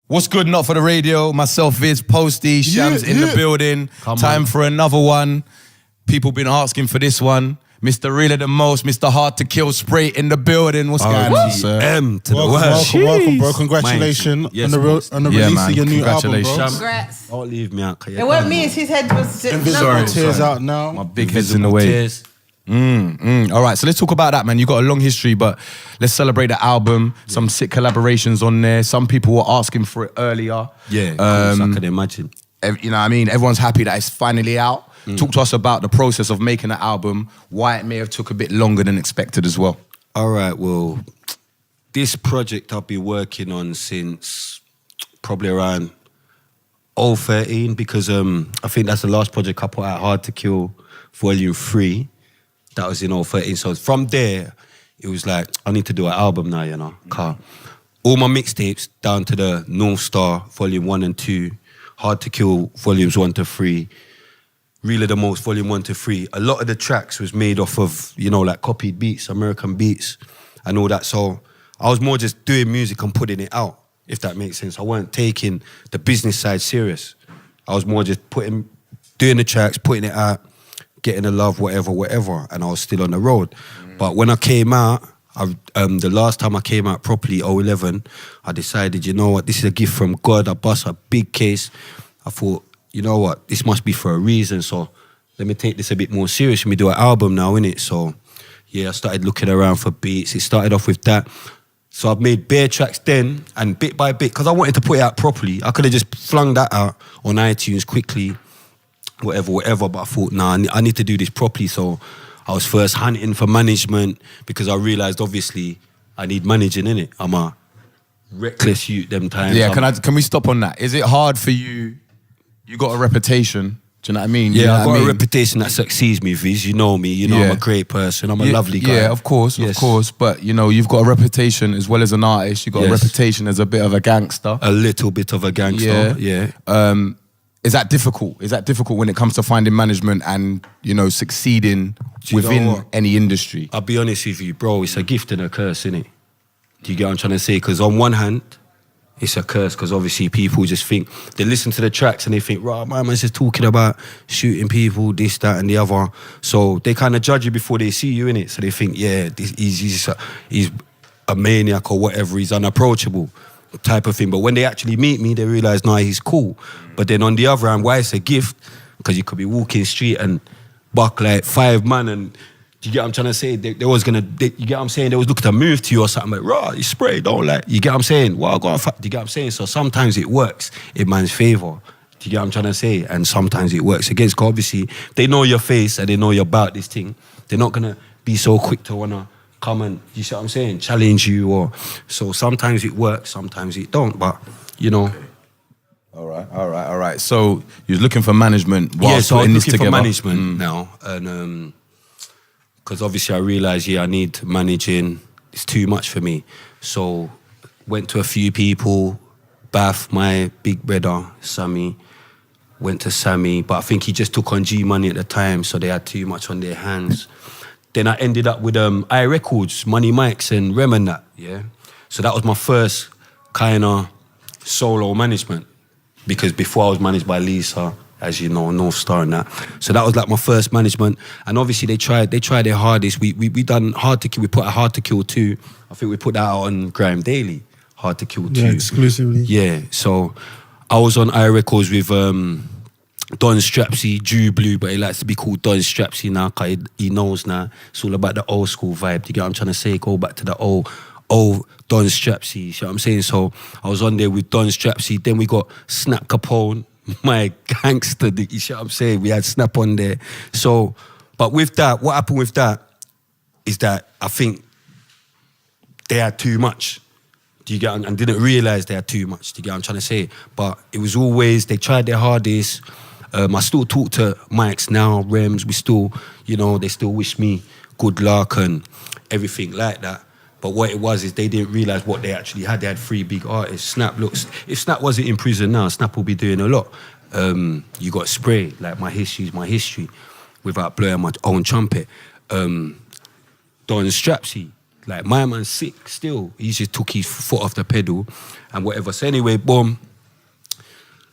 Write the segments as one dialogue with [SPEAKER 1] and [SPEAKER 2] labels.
[SPEAKER 1] What's good, not for the radio? Myself, Viz, Posty, Shams in the building. Time for another one. People been asking for this one. Mr. Realer the Most, Mr. Hard to Kill, Spray in the building. What's going on, sir?
[SPEAKER 2] M to
[SPEAKER 3] welcome,
[SPEAKER 2] the world.
[SPEAKER 3] welcome, bro. Congratulations
[SPEAKER 2] Yes,
[SPEAKER 3] on the release of your new album, bro.
[SPEAKER 4] Congrats.
[SPEAKER 2] Don't leave me out.
[SPEAKER 4] It wasn't me, it's his head was...
[SPEAKER 3] Invisible Tears out now.
[SPEAKER 1] My big head's in the way. All right, so let's talk about that, man. You got a long history, but let's celebrate the album. Some sick collaborations on there. Some people were asking for it earlier.
[SPEAKER 2] Yeah, of course, I can imagine.
[SPEAKER 1] You know what I mean? Everyone's happy that it's finally out. Talk to us about the process of making the album, why it may have took a bit longer than expected as well.
[SPEAKER 2] All right, well, this project I've been working on since probably around 2013 because I think that's the last project I put out, Hard to Kill, Volume 3. That was in 2013. So from there, it was like, I need to do an album now, you know. All my mixtapes down to the North Star, Volume 1 and 2, Hard to Kill, Volumes 1 to 3, Realer the Most, Volume 1 to 3. A lot of the tracks was made off of, you know, like copied beats, American beats, and all that. So I was more just doing music and putting it out, if that makes sense. I weren't taking the business side serious. I was more just doing the tracks, putting it out, getting the love, whatever, and I was still on the road. But when I came out, the last time I came out properly, 2011, I decided, you know what, this is a gift from God. I bust a big case. I thought, you know what, this must be for a reason, so let me take this a bit more serious. Let me do an album now, innit? So, yeah, I started looking around for beats. It started off with that. So I've made bare tracks then, and bit by bit, because I wanted to put it out properly. I could have just flung that out on iTunes quickly, whatever, but I thought, nah, I need to do this properly. So I was first hunting for management because I realised, obviously, I need managing, innit? I'm a reckless youth them times.
[SPEAKER 1] Yeah, can we stop on that? Is it hard for you? You got a reputation, do you know what I mean?
[SPEAKER 2] Yeah,
[SPEAKER 1] you know
[SPEAKER 2] I've got a reputation that succeeds me, Viz. You know me, I'm a great person, I'm a lovely guy.
[SPEAKER 1] Yeah, of course, but you know, you've got a reputation as well as an artist, you've got a reputation as a bit of a gangster.
[SPEAKER 2] A little bit of a gangster, yeah.
[SPEAKER 1] Is that difficult? Is that difficult when it comes to finding management and, you know, succeeding within any industry?
[SPEAKER 2] I'll be honest with you, bro, it's a gift and a curse, innit? Do you get what I'm trying to say? Because on one hand, it's a curse because obviously people just think, they listen to the tracks and they think, right, my man's just talking about shooting people, this, that and the other. So they kind of judge you before they see you, innit? So they think, yeah, he's a maniac or whatever, he's unapproachable type of thing. But when they actually meet me, they realise, nah, he's cool. But then on the other hand, why it's a gift? Because you could be walking street and buck like 5 man and you get what I'm trying to say? They was gonna, you get what I'm saying? They was looking to move to you or something like, raw, you spray, don't like, you get what I'm saying? Well, do you get what I'm saying? So sometimes it works in man's favour. Do you get what I'm trying to say? And sometimes it works against, because obviously they know your face and they know you're about this thing. They're not gonna be so quick to wanna come and, you see what I'm saying? Challenge you or, so sometimes it works, sometimes it don't, but you know.
[SPEAKER 1] All right. So you're looking for management while
[SPEAKER 2] so
[SPEAKER 1] putting
[SPEAKER 2] I'm
[SPEAKER 1] this
[SPEAKER 2] looking
[SPEAKER 1] together?
[SPEAKER 2] for management now, and because obviously I realised, I need managing. It's too much for me. So went to a few people. Bath, my big brother, Sammy. Went to Sammy, but I think he just took on G Money at the time, so they had too much on their hands. Then I ended up with iRecords, Money Mikes and Rem and that, yeah? So that was my first kind of solo management, because before I was managed by Lisa, as you know, North Star and that. So that was like my first management. And obviously they tried their hardest. We done Hard to Kill, we put a Hard to Kill 2. I think we put that out on Grime Daily, Hard to Kill 2.
[SPEAKER 3] Yeah, exclusively.
[SPEAKER 2] Yeah, so I was on iRecords with Don Strapsy, Drew Blue, but he likes to be called Don Strapsy now, because he knows now. It's all about the old school vibe. Do you get what I'm trying to say? Go back to the old Don Strapsy, you see what I'm saying? So I was on there with Don Strapsy. Then we got Snap Capone, my gangster, you see what I'm saying? We had Snap on there. So, but with that, what happened with that is that I think they had too much. Do you get, and didn't realise they had too much. Do you get what I'm trying to say? But it was always, they tried their hardest. I still talk to Mikes now, Rems, we still, you know, they still wish me good luck and everything like that. But what it was is they didn't realise what they actually had. They had 3 big artists. Snap looks, if Snap wasn't in prison now, Snap will be doing a lot. You got Spray, like my history's my history, without blowing my own trumpet. Don Strapsy, Like, my man's sick still. He just took his foot off the pedal and whatever. So anyway, boom,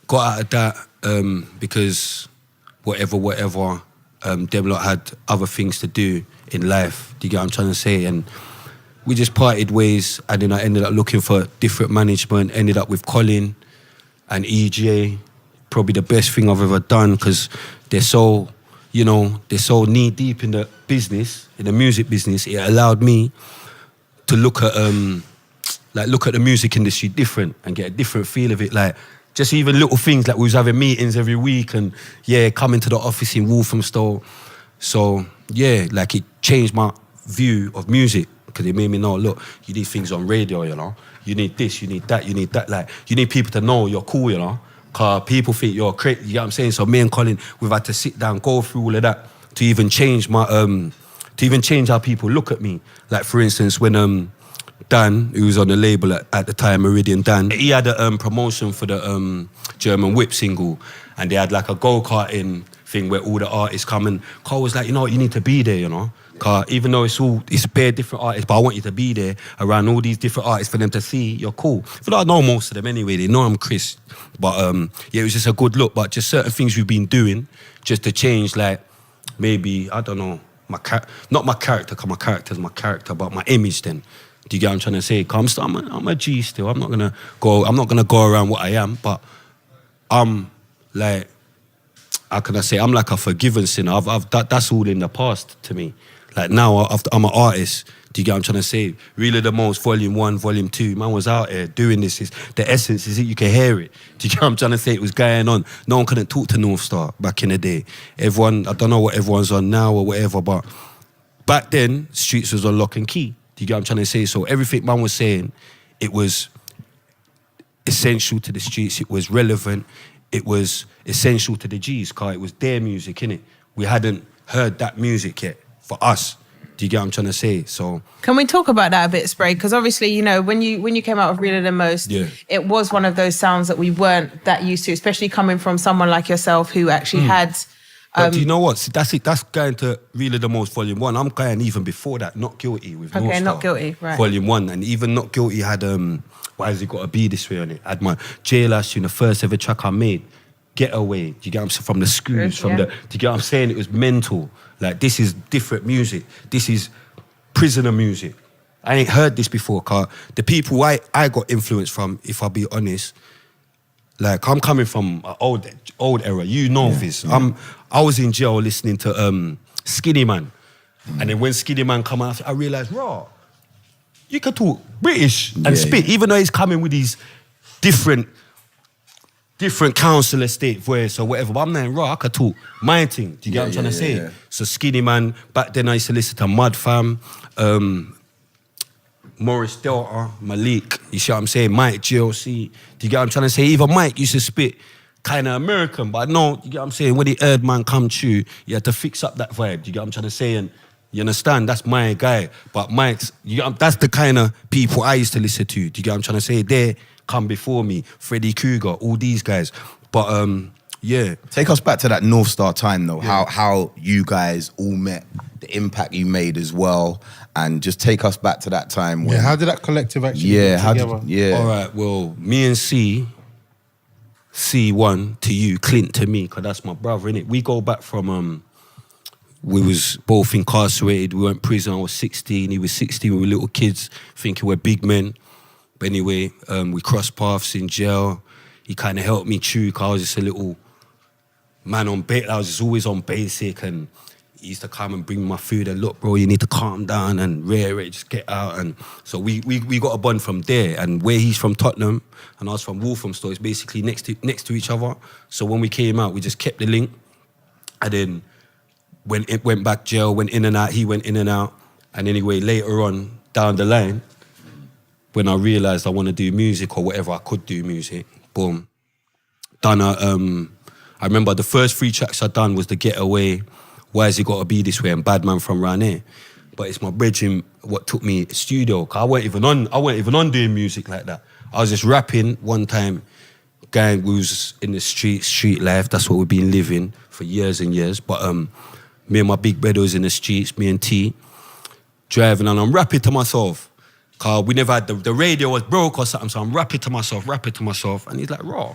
[SPEAKER 2] got out of that because whatever, them lot had other things to do in life. Do you get what I'm trying to say? And we just parted ways, and then I ended up looking for different management, ended up with Colin and EJ. Probably the best thing I've ever done, because they're so knee deep in the business, in the music business. It allowed me to look at the music industry different and get a different feel of it. Like, just even little things, like we was having meetings every week and coming to the office in Walthamstow. So like, it changed my view of music, because it made me know, look, you need things on radio, you know. You need this, you need that. Like, you need people to know you're cool, you know. Because people think you're crazy, you know what I'm saying? So me and Colin, we've had to sit down, go through all of that to even change my, to even change how people look at me. Like, for instance, when Dan, who was on the label at the time, Meridian Dan, he had a promotion for the German Whip single, and they had like a go-karting thing where all the artists come, and Carl was like, you know what, you need to be there, you know? Cause even though it's bare different artists, but I want you to be there around all these different artists for them to see you're cool. For I know most of them anyway, they know I'm Chris. But it was just a good look. But just certain things we've been doing just to change, like, maybe, I don't know, not my character, because my character's my character, but my image then. Do you get what I'm trying to say? Cause I'm a G still. I'm not gonna go around what I am, but I'm like, how can I say? I'm like a forgiven sinner. That's all in the past to me. Like, now I'm an artist. Do you get what I'm trying to say? Really the Most, Volume 1, Volume 2. Man was out here doing this. The essence is it, you can hear it. Do you get what I'm trying to say? It was going on. No one couldn't talk to North Star back in the day. Everyone, I don't know what everyone's on now or whatever, but back then, streets was on lock and key. Do you get what I'm trying to say? So everything man was saying, it was essential to the streets. It was relevant. It was essential to the G's, because it was their music, innit? We hadn't heard that music yet for us. Do you get what I'm trying to say? So
[SPEAKER 4] can we talk about that a bit, Spray? Because obviously, you know, when you came out of Realer Than Most, it was one of those sounds that we weren't that used to, especially coming from someone like yourself who actually had...
[SPEAKER 2] But do you know what? See, that's it. That's going to Realer Than Most Volume 1. I'm going even before that, Not Guilty with North Star.
[SPEAKER 4] Not Guilty, right.
[SPEAKER 2] Volume 1. And even Not Guilty had, Why Has It Got to Be This Way on it? I had my JayZ tune, the first ever track I made. Getaway, do you get what I'm saying? From the Screws, do you get what I'm saying? It was mental. Like, this is different music. This is prisoner music. I ain't heard this before, cause the people I got influence from, if I be honest, like, I'm coming from an old era. You know this. I was in jail listening to Skinny Man. And then when Skinny Man come out, I realised, raw, you can talk British and spit, even though he's coming with these different council estate voice or whatever. But I'm not raw, I could talk my thing. Do you get what I'm trying to say? Yeah. So Skinny Man, back then I used to listen to Mud Fam, Morris Delta, Malik, you see what I'm saying? Mike GLC. Do you get what I'm trying to say? Even Mike used to spit kind of American, but no, you get what I'm saying? When the Erd Man come true, you had to fix up that vibe. Do you get what I'm trying to say? And you understand? That's my guy. But Mike's, that's the kind of people I used to listen to. Do you get what I'm trying to say? They come before me, Freddie Krueger, all these guys. But
[SPEAKER 1] take us back to that North Star time though. How you guys all met, the impact you made as well, and just take us back to that time. When,
[SPEAKER 3] how did that collective actually get together?
[SPEAKER 2] All right, well, me and C1 to you, Clint to me, because that's my brother, innit? We go back from, we was both incarcerated. We went to prison. I was 16. He was 16. We were little kids thinking we're big men. But anyway, we crossed paths in jail. He kind of helped me through, because I was just a little man on bait. I was just always on basic, and he used to come and bring me my food and look, bro, you need to calm down and just get out. And so we got a bond from there. And where he's from Tottenham and I was from Walthamstow, it's basically next to each other. So when we came out, we just kept the link. And then when it went back jail, went in and out, he went in and out. And anyway, later on down the line, when I realised I want to do music or whatever, I could do music, boom. Done I remember the first 3 tracks I done was The Getaway, Why Has It Got to Be This Way, and Bad Man From Round Here. But it's my brethren what took me studio, because I weren't even on doing music like that. I was just rapping one time. Gang, we was in the street life, that's what we've been living for years and years. But me and my big brother was in the streets, me and T, driving and I'm rapping to myself. Cause we never had, the radio was broke or something, so I'm rapping to myself. And he's like, raw,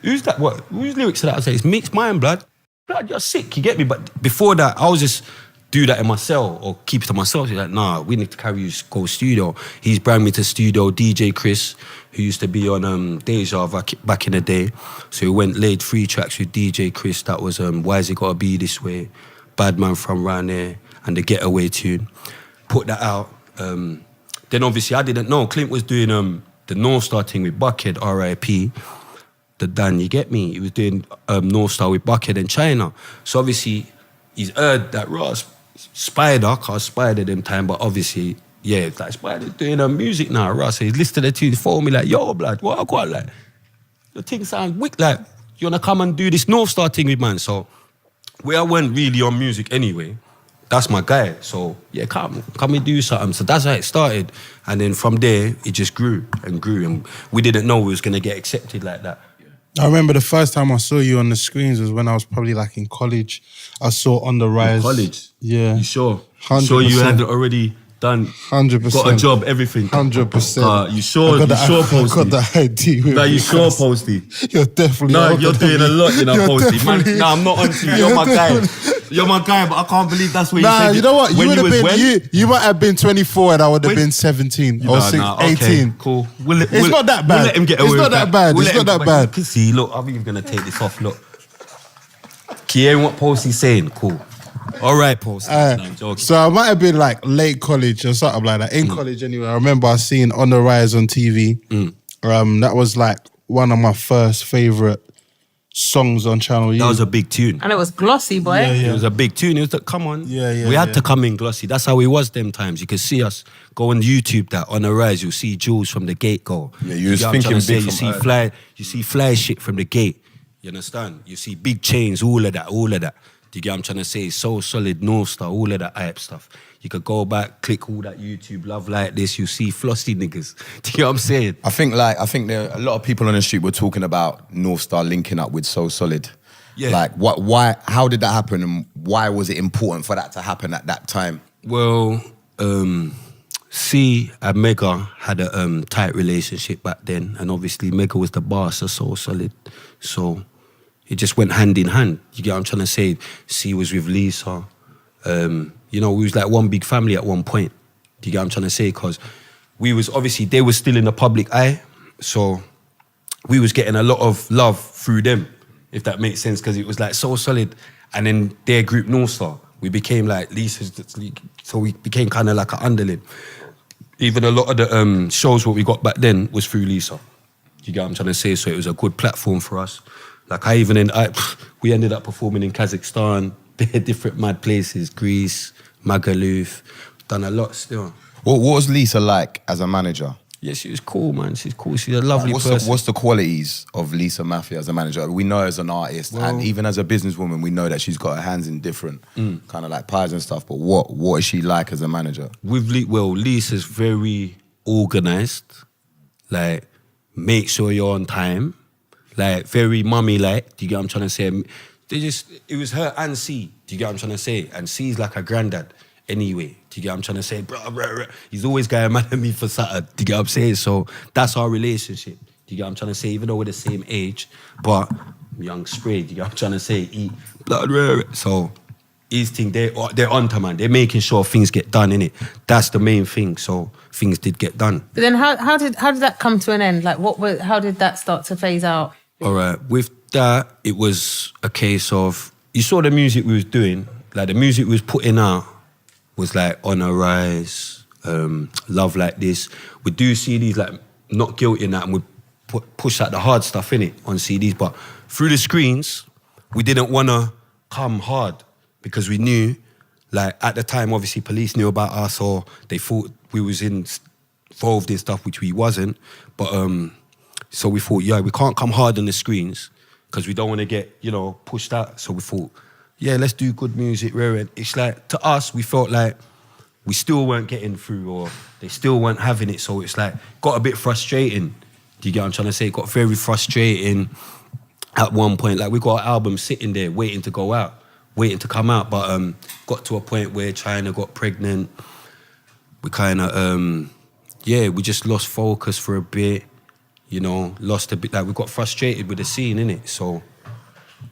[SPEAKER 2] who's that, what? Whose lyrics are that? I say, it's Mixed Mind, blood. Blood, you're sick, you get me? But before that, I was just do that in my cell or keep it to myself. He's like, nah, we need to carry you to go studio. He's brought me to studio, DJ Chris, who used to be on JayZ back in the day. So we went, laid 3 tracks with DJ Chris. That was Why's It Gotta Be This Way, Bad Man From Round There, and the Getaway tune. Put that out. Then obviously I didn't know. Clint was doing the North Star thing with Buckhead, R.I.P. The Dan, you get me? He was doing North Star with Buckhead in China. So obviously he's heard that Ross Spider, cause Spider them time, but obviously, yeah, like Spider's doing music now, Ross. So he's listening to the tune, phone me like, yo, blood, what I got? Like, the thing sounds wicked, like, you wanna come and do this North Star thing with man? So where I went really on music anyway, that's my guy. So yeah, come and do something. So that's how it started. And then from there, it just grew and grew. And we didn't know we was gonna get accepted like that.
[SPEAKER 3] I remember the first time I saw you on the screens was when I was probably like in college. I saw On The Rise.
[SPEAKER 2] In college?
[SPEAKER 3] Yeah.
[SPEAKER 2] You sure?
[SPEAKER 3] 100%.
[SPEAKER 2] Sure you had already done,
[SPEAKER 3] 100%.
[SPEAKER 2] got a job, everything?
[SPEAKER 3] 100%.
[SPEAKER 2] You sure? You sure, Posty?
[SPEAKER 3] I got the ID with
[SPEAKER 2] Nah, you
[SPEAKER 3] me,
[SPEAKER 2] sure,
[SPEAKER 3] cuz.
[SPEAKER 2] Posty?
[SPEAKER 3] You're definitely...
[SPEAKER 2] No, you're doing a lot, you know,
[SPEAKER 3] You're
[SPEAKER 2] Posty. Man,
[SPEAKER 3] definitely-
[SPEAKER 2] nah, I'm not onto you. You're my guy. You're my guy, but I can't believe that's what you said.
[SPEAKER 3] Nah, you know what? You
[SPEAKER 2] When
[SPEAKER 3] would have
[SPEAKER 2] was
[SPEAKER 3] been...
[SPEAKER 2] when?
[SPEAKER 3] You might have been 24 and I would have
[SPEAKER 2] When?
[SPEAKER 3] been 17 or
[SPEAKER 2] Okay,
[SPEAKER 3] 18.
[SPEAKER 2] cool.
[SPEAKER 3] It's not that bad.
[SPEAKER 2] We'll let him get away
[SPEAKER 3] It's
[SPEAKER 2] with
[SPEAKER 3] not that bad.
[SPEAKER 2] We'll
[SPEAKER 3] It's
[SPEAKER 2] let
[SPEAKER 3] not
[SPEAKER 2] him-
[SPEAKER 3] that bad.
[SPEAKER 2] You can see, look, I'm even going to take this off, look. Can you hear what Posty's saying? Cool. All right, Posty. No, I'm joking.
[SPEAKER 3] So I might have been like late college or something like that. In college anyway. I remember I seen On The Rise on TV. That was like one of my first favourite songs on Channel U.
[SPEAKER 2] That was a big tune.
[SPEAKER 4] And it was glossy, boy.
[SPEAKER 2] It was a big tune. It was like, come on. We had to come in glossy. That's how it was them times. You could see us go on YouTube that On The Rise. You'll see Jules from the gate go.
[SPEAKER 1] Yeah, you was
[SPEAKER 2] get what I'm
[SPEAKER 1] thinking
[SPEAKER 2] trying to
[SPEAKER 1] big
[SPEAKER 2] say?
[SPEAKER 1] from
[SPEAKER 2] You see fly shit from the gate. You understand? You see big chains, all of that. Do you get what I'm trying to say? So solid, North Star, all of that hype stuff. You could go back, click all that YouTube, love like this, you see flossy niggas. Do you get what I'm saying?
[SPEAKER 1] I think there a lot of people on the street were talking about North Star linking up with So Solid.
[SPEAKER 2] Yeah.
[SPEAKER 1] Like why how did that happen and why was it important for that to happen at that time?
[SPEAKER 2] Well, C and Mega had a tight relationship back then, and obviously Mega was the boss of So Solid. So it just went hand in hand. You get what I'm trying to say? C was with Lisa. We was like one big family at one point. Do you get what I'm trying to say? Because we was, obviously, they were still in the public eye. So we was getting a lot of love through them, if that makes sense, because it was like So Solid. And then their group, North Star, we became like Lisa's, so we became kind of like an underling. Even a lot of the shows what we got back then was through Lisa. You get what I'm trying to say? So it was a good platform for us. Like we ended up performing in Kazakhstan, different mad places, Greece, Magaluf, done a lot still.
[SPEAKER 1] What was Lisa like as a manager?
[SPEAKER 2] Yeah, she was cool, man. She's cool. She's a lovely person.
[SPEAKER 1] What's the qualities of Lisa Mafia as a manager? We know her as an artist, and even as a businesswoman, we know that she's got her hands in different kind of like pies and stuff. But what is she like as a manager?
[SPEAKER 2] Lisa's very organised. Like, make sure you're on time. Like, very mummy-like. Do you get what I'm trying to say? It was her and C. Do you get what I'm trying to say? And C's like a granddad anyway. Do you get what I'm trying to say? Bro. He's always going mad at me for something. Do you get what I'm saying? So that's our relationship. Do you get what I'm trying to say? Even though we're the same age, but young spray. Do you get what I'm trying to say? Eat blood. So his thing, they're on to, man. They're making sure things get done, innit? That's the main thing. So things did get done.
[SPEAKER 4] But then how did that come to an end? Like how did that start to phase out?
[SPEAKER 2] All right, with that, it was a case of, you saw the music we was doing, like the music we was putting out was like On A Rise, Love Like This. We do CDs like Not Guilty in that, and we push out the hard stuff in it on CDs, but through the screens, we didn't want to come hard because we knew, like at the time, obviously police knew about us or they thought we was involved in stuff which we wasn't, but so we thought, we can't come hard on the screens because we don't want to get, pushed out. So we thought, let's do good music, and it's like, to us, we felt like we still weren't getting through or they still weren't having it. So it's like, got a bit frustrating. Do you get what I'm trying to say? It got very frustrating at one point. Like, we got our album sitting there waiting to go out, waiting to come out. But got to a point where China got pregnant. we kind of, we just lost focus for a bit, you know, lost a bit, like we got frustrated with the scene, innit? So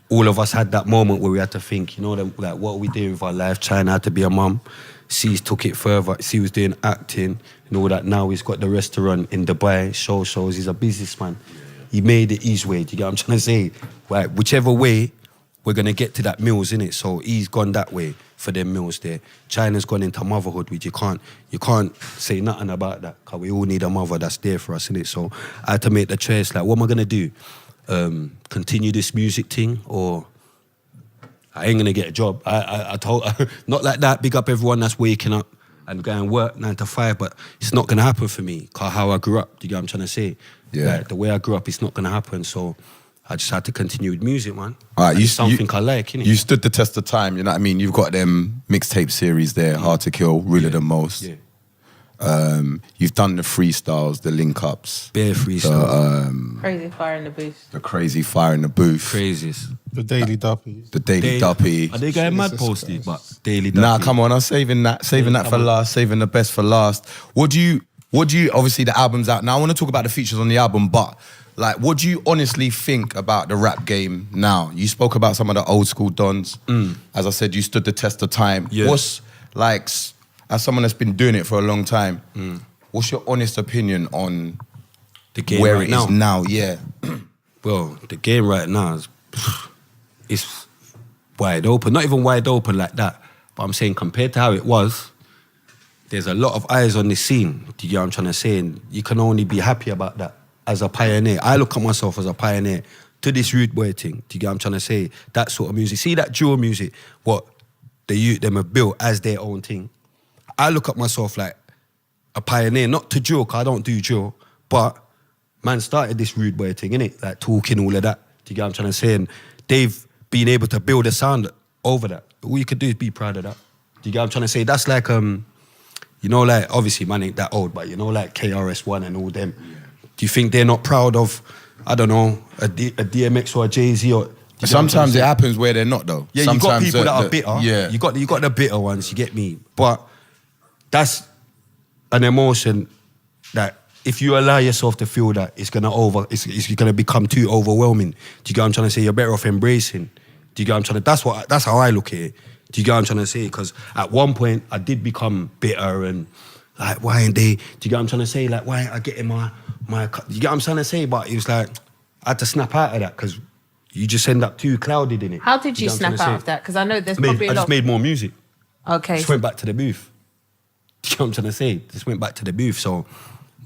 [SPEAKER 2] all of us had that moment where we had to think, you know, like what are we doing with our life? China had to be a mum. C's took it further. C was doing acting and all that. Now he's got the restaurant in Dubai, shows. He's a businessman. He made it his way. Do you get what I'm trying to say? Like, whichever way, we're going to get to that meals, innit? So he's gone that way for them meals there. China's gone into motherhood, which you can't say nothing about that, because we all need a mother that's there for us, innit? So I had to make the choice, like, what am I going to do? Continue this music thing, or I ain't going to get a job. I told, not like that, big up everyone that's waking up and going work 9 to 5, but it's not going to happen for me, because how I grew up, do you get what I'm trying to say?
[SPEAKER 1] Yeah.
[SPEAKER 2] Like, the way I grew up, it's not going to happen, so I just had to continue with music, man.
[SPEAKER 1] All right,
[SPEAKER 2] it's something I like, innit?
[SPEAKER 1] You stood the test of time, you know what I mean? You've got them mixtape series there, Hard to Kill, Realer Than Most.
[SPEAKER 2] Yeah.
[SPEAKER 1] You've done the freestyles, the link-ups.
[SPEAKER 2] Bare freestyle.
[SPEAKER 4] Crazy fire in the booth.
[SPEAKER 1] The crazy fire in the booth.
[SPEAKER 2] Craziest.
[SPEAKER 3] The Daily Duppies.
[SPEAKER 1] The Daily Duppy.
[SPEAKER 2] Are they going mad posted? But Daily Duppy.
[SPEAKER 1] Nah, come on, I'm saving that for last, saving the best for last. What do you, obviously the album's out. Now I want to talk about the features on the album, but like, what do you honestly think about the rap game now? You spoke about some of the old school dons. As I said, you stood the test of time.
[SPEAKER 2] Yeah.
[SPEAKER 1] What's, like, as someone that's been doing it for a long time, what's your honest opinion on
[SPEAKER 2] the game
[SPEAKER 1] where
[SPEAKER 2] right
[SPEAKER 1] it is now? Yeah.
[SPEAKER 2] Well, the game right now is it's wide open. Not even wide open like that, but I'm saying compared to how it was, there's a lot of eyes on the scene. Do you get what I'm trying to say? And you can only be happy about that as a pioneer. I look at myself as a pioneer to this rude boy thing. Do you get what I'm trying to say? That sort of music. See that dual music, what the youth them have built as their own thing. I look at myself like a pioneer, not to drill, because I don't do drill, but man started this rude boy thing, innit? Like talking, all of that. Do you get what I'm trying to say? And they've been able to build a sound over that. All you could do is be proud of that. Do you get what I'm trying to say? That's like, you know, like, obviously man ain't that old, but you know, like KRS-One and all them. Do you think they're not proud of, I don't know, a DMX or a JayZ or...
[SPEAKER 1] Sometimes it happens where they're not, though.
[SPEAKER 2] Yeah,
[SPEAKER 1] sometimes
[SPEAKER 2] you got people that are bitter.
[SPEAKER 1] Yeah.
[SPEAKER 2] You got the bitter ones, you get me? But that's an emotion that if you allow yourself to feel that, it's gonna become too overwhelming. Do you get what I'm trying to say? You're better off embracing. Do you get what I'm trying to... That's how I look at it. Do you get what I'm trying to say? Because at one point, I did become bitter and like, why ain't they... Do you get what I'm trying to say? Like, why ain't I getting my... Do you get what I'm trying to say? But it was like, I had to snap out of that because you just end up too clouded in it.
[SPEAKER 4] How did you
[SPEAKER 2] get what I'm
[SPEAKER 4] snap
[SPEAKER 2] trying to
[SPEAKER 4] out of
[SPEAKER 2] say?
[SPEAKER 4] that? Because I know there's probably a
[SPEAKER 2] I
[SPEAKER 4] lot.
[SPEAKER 2] just made more music.
[SPEAKER 4] Okay.
[SPEAKER 2] Just went back to the booth. Do you know what I'm trying to say? Just went back to the booth. So,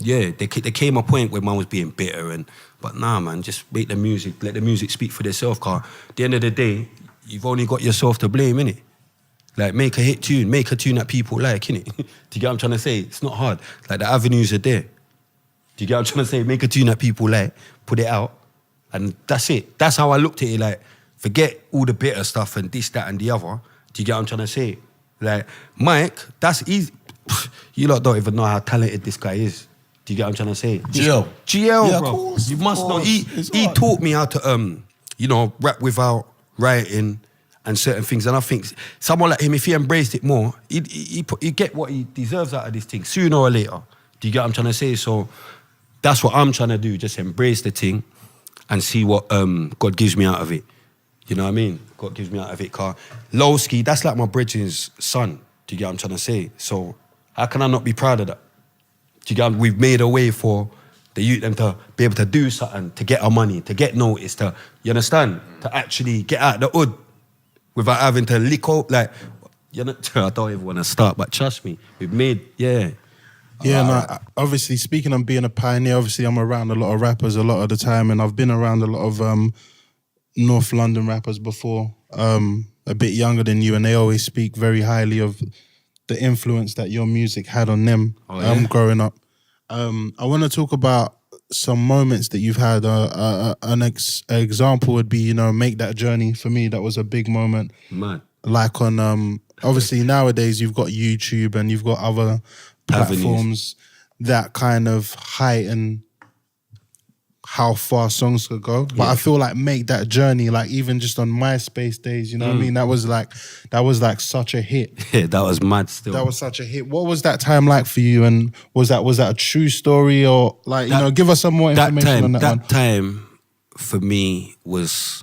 [SPEAKER 2] yeah, there came a point where man was being bitter but nah, man, just make the music, let the music speak for itself, because at the end of the day, you've only got yourself to blame, innit? Like, make a hit tune, make a tune that people like, innit? Do you get what I'm trying to say? It's not hard. Like, the avenues are there. Do you get what I'm trying to say? Make a tune that people like, put it out, and that's it. That's how I looked at it, like, forget all the bitter stuff and this, that, and the other. Do you get what I'm trying to say? Like, Mike, that's easy. You lot don't even know how talented this guy is. Do you get what I'm trying to say?
[SPEAKER 1] GL.
[SPEAKER 2] GL,
[SPEAKER 1] Yeah,
[SPEAKER 2] bro.
[SPEAKER 1] of course,
[SPEAKER 2] You
[SPEAKER 1] of
[SPEAKER 2] must know.
[SPEAKER 1] course.
[SPEAKER 2] He taught me how to, you know, rap without writing and certain things. And I think someone like him, if he embraced it more, he'd get what he deserves out of this thing sooner or later. Do you get what I'm trying to say? So that's what I'm trying to do. Just embrace the thing and see what God gives me out of it. You know what I mean? God gives me out of it. Car Lowski, that's like my brethren's son. Do you get what I'm trying to say? So how can I not be proud of that? Do you get? We've made a way for the youth them to be able to do something, to get our money, to get noticed, to, you understand? To actually get out the hood without having to lick out, like, you know, I don't even want to start, but trust me, we've made, yeah.
[SPEAKER 3] Yeah, no, obviously, speaking of being a pioneer, obviously I'm around a lot of rappers a lot of the time, and I've been around a lot of North London rappers before, a bit younger than you, and they always speak very highly of the influence that your music had on them growing up. I want to talk about some moments that you've had. An example would be, you know, Make That Journey. For me, that was a big moment.
[SPEAKER 2] Man.
[SPEAKER 3] Like on, obviously nowadays you've got YouTube and you've got other platforms that kind of heighten how far songs could go. But I feel like make that journey, like even just on MySpace days, you know what I mean? That was like such a hit.
[SPEAKER 2] Yeah, that was mad still.
[SPEAKER 3] That was such a hit. What was that time like for you? And was that a true story, or like, you know, give us some more information on that one.
[SPEAKER 2] That time for me it was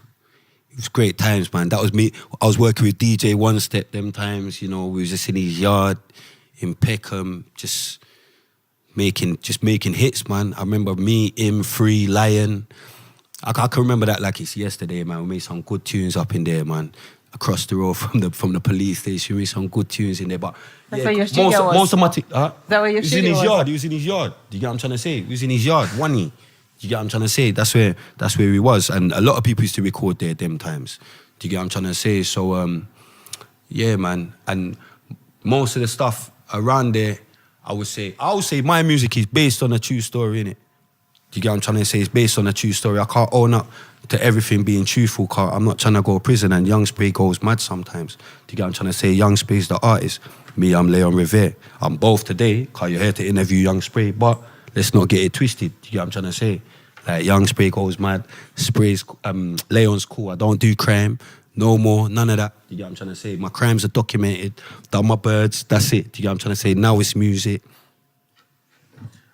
[SPEAKER 2] great times, man. That was me. I was working with DJ One Step them times, you know, we was just in his yard in Peckham, just making hits, man. I remember me, him, Free, Lion. I can remember that like it's yesterday, man. We made some good tunes up in there, man. Across the road from the police station, we made some good tunes in there. But
[SPEAKER 4] that's where your studio was.
[SPEAKER 2] Most of my... Is
[SPEAKER 4] that where your studio was?
[SPEAKER 2] He was in his yard. Do you get what I'm trying to say? He was in his yard, Wani. Do you get what I'm trying to say? That's where he was. And a lot of people used to record there them times. Do you get what I'm trying to say? So, yeah, man. And most of the stuff around there, I would say my music is based on a true story, innit? Do you get what I'm trying to say? It's based on a true story. I can't own up to everything being truthful, cause I'm not trying to go to prison, and Young Spray goes mad sometimes. Do you get what I'm trying to say? Young Spray's the artist. Me, I'm Leon Revere. I'm both today, cause you're here to interview Young Spray, but let's not get it twisted. Do you get what I'm trying to say? Like, Young Spray goes mad, Spray's, Leon's cool. I don't do crime. No more, none of that. Do you get what I'm trying to say? My crimes are documented. Done my birds, that's it. Do you get what I'm trying to say? Now it's music.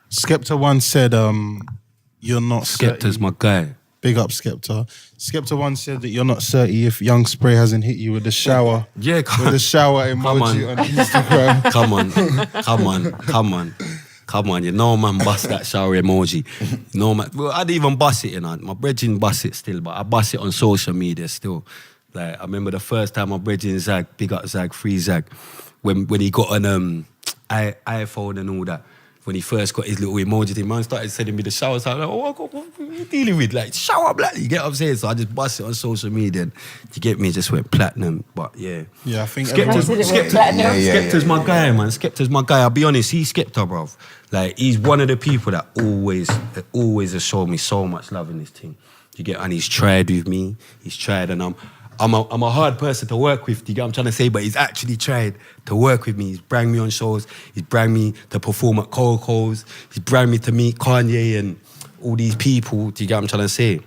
[SPEAKER 3] Skepta once said, you're not
[SPEAKER 2] Skepta's
[SPEAKER 3] 30.
[SPEAKER 2] my guy.
[SPEAKER 3] Big up Skepta. Skepta once said that you're not 30 if Young Spray hasn't hit you with the shower.
[SPEAKER 2] Yeah,
[SPEAKER 3] with the shower emoji on Instagram.
[SPEAKER 2] Come on, you know man bust that shower emoji. You know man, well, I didn't even bust it, you know. My brethren bust it still, but I bust it on social media still. Like, I remember the first time my brethren Zag, big up Zag, free Zag, when he got an iPhone and all that. When he first got his little emoji thing, man started sending me the shower. So I'm like, what are you dealing with? Like, shower black, you get what I'm saying? So I just bust it on social media, and you get me, it just went platinum. But yeah.
[SPEAKER 3] Yeah, I think
[SPEAKER 2] Skepta's my guy, man. Skepta's my guy. I'll be honest, he's Skepta, bro. Like, he's one of the people that always has shown me so much love in this thing. You get, and he's tried with me. He's tried, and I'm a hard person to work with, do you get what I'm trying to say? But he's actually tried to work with me. He's brought me on shows. He's brought me to perform at Coco's. He's brought me to meet Kanye and all these people, do you get what I'm trying to say?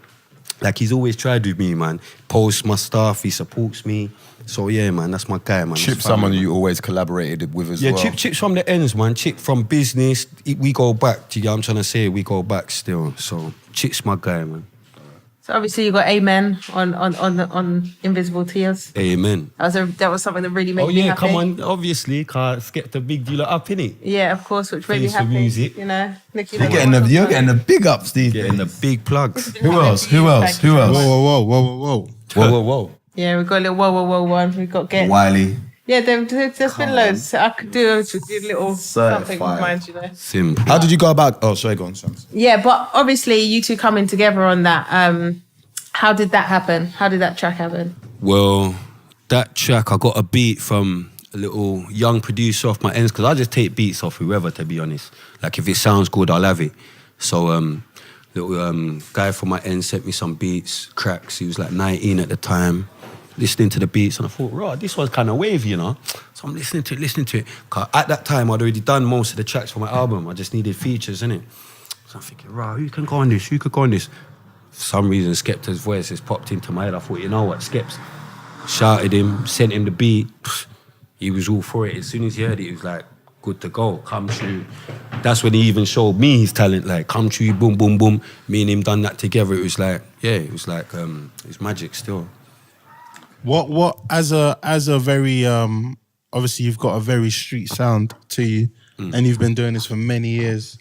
[SPEAKER 2] Like, he's always tried with me, man. Posts my stuff, he supports me. So yeah, man, that's my guy, man.
[SPEAKER 1] Chip, someone you always collaborated with as well.
[SPEAKER 2] Yeah, Chip's from the ends, man. Chip from business. We go back, do you get what I'm trying to say? We go back still. So Chip's my guy, man.
[SPEAKER 4] So obviously you got Amen on Invisible Tears.
[SPEAKER 2] Amen.
[SPEAKER 4] That was something that really made me happy.
[SPEAKER 2] Come on, obviously, can't get the big dealer up, innit?
[SPEAKER 4] Yeah, of course, which made me happy.
[SPEAKER 2] Music.
[SPEAKER 4] You know, Nicky,
[SPEAKER 1] you're getting the big ups these days.
[SPEAKER 2] Getting the big plugs.
[SPEAKER 1] Who else?
[SPEAKER 3] Whoa.
[SPEAKER 4] Yeah, we got a little whoa one. We got Get
[SPEAKER 1] Wiley.
[SPEAKER 4] Yeah, there's been loads. I could do a little something with mine, you know.
[SPEAKER 2] Simple.
[SPEAKER 1] How did you go about? Oh, sorry, go on, Shams.
[SPEAKER 4] Yeah, but obviously you two coming together on that. How did that happen? How did that track happen?
[SPEAKER 2] Well, that track, I got a beat from a little young producer off my ends, because I just take beats off whoever, to be honest. Like, if it sounds good, I'll have it. So, little guy from my end sent me some beats, cracks. He was like 19 at the time, listening to the beats, and I thought, right, this one's kind of wavy, you know? So I'm listening to it. Cause at that time, I'd already done most of the tracks for my album. I just needed features, innit? So I'm thinking, right, who can go on this? For some reason, Skepta's voice has popped into my head. I thought, you know what, Skeps. Shouted him, sent him the beat. He was all for it. As soon as he heard it, he was like, good to go, come true. That's when he even showed me his talent, like, come true, boom, boom, boom. Me and him done that together. It was like, it's magic still.
[SPEAKER 3] What as a very obviously you've got a very street sound to you, and you've been doing this for many years.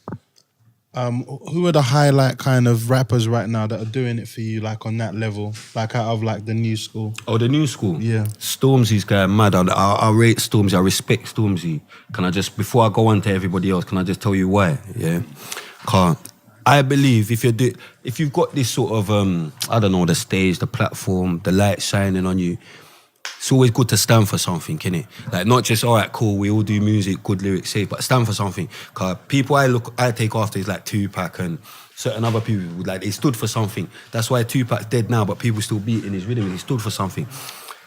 [SPEAKER 3] Who are the highlight kind of rappers right now that are doing it for you, like on that level, like out of like the new school?
[SPEAKER 2] Oh, the new school?
[SPEAKER 3] Yeah.
[SPEAKER 2] Stormzy's going mad. I rate Stormzy. I respect Stormzy. Can I just, before I go on to everybody else, can I just tell you why? Yeah. I believe if you've got this sort of, I don't know, the stage, the platform, the light shining on you, it's always good to stand for something, innit? Like, not just, all right, cool, we all do music, good lyrics, safe, but stand for something. Because people I take after is like Tupac and certain other people, like, they stood for something. That's why Tupac's dead now, but people still beating his rhythm. He stood for something.